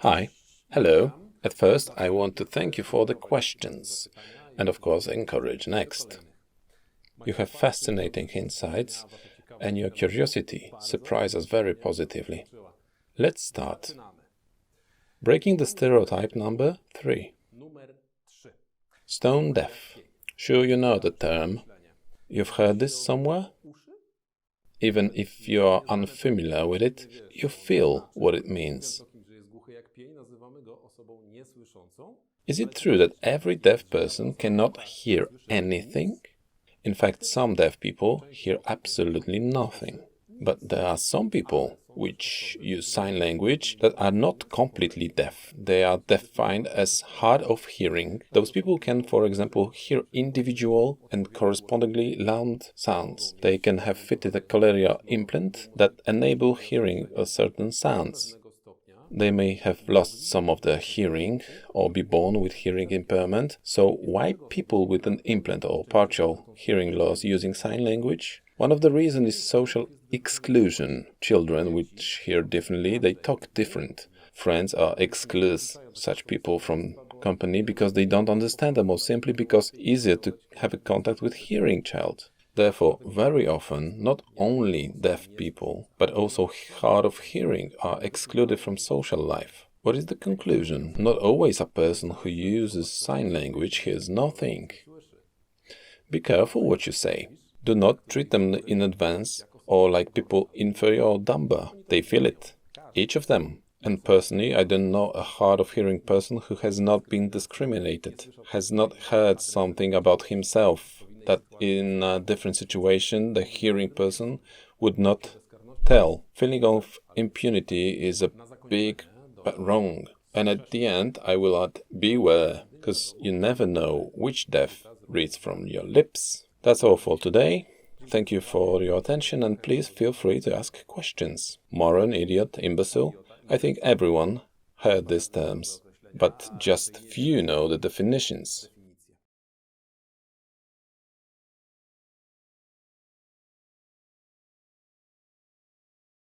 Hi, hello. At first, I want to thank you for the questions and, of course, encourage next. You have fascinating insights and your curiosity surprises us very positively. Let's start. Breaking the stereotype number 3. Stone deaf. Sure you know the term. You've heard this somewhere? Even if you are unfamiliar with it, you feel what it means. Is it true that every deaf person cannot hear anything? In fact, some deaf people hear absolutely nothing. But there are some people which use sign language that are not completely deaf. They are defined as hard of hearing. Those people can, for example, hear individual and correspondingly loud sounds. They can have fitted a cochlear implant that enable hearing certain sounds. They may have lost some of their hearing or be born with hearing impairment. So why people with an implant or partial hearing loss using sign language? One of the reasons is social exclusion. Children which hear differently, they talk different. Friends are exclude such people from company because they don't understand them, or simply because it's easier to have a contact with hearing child. Therefore, very often, not only deaf people, but also hard of hearing are excluded from social life. What is the conclusion? Not always a person who uses sign language hears nothing. Be careful what you say. Do not treat them in advance or like people inferior or dumber. They feel it. Each of them. And personally, I don't know a hard of hearing person who has not been discriminated, has not heard something about himself that in a different situation the hearing person would not tell. Feeling of impunity is a big but wrong. And at the end, I will add, beware, because you never know which death reads from your lips. That's all for today. Thank you for your attention and please feel free to ask questions. Moron, idiot, imbecile. I think everyone heard these terms, but just few know the definitions.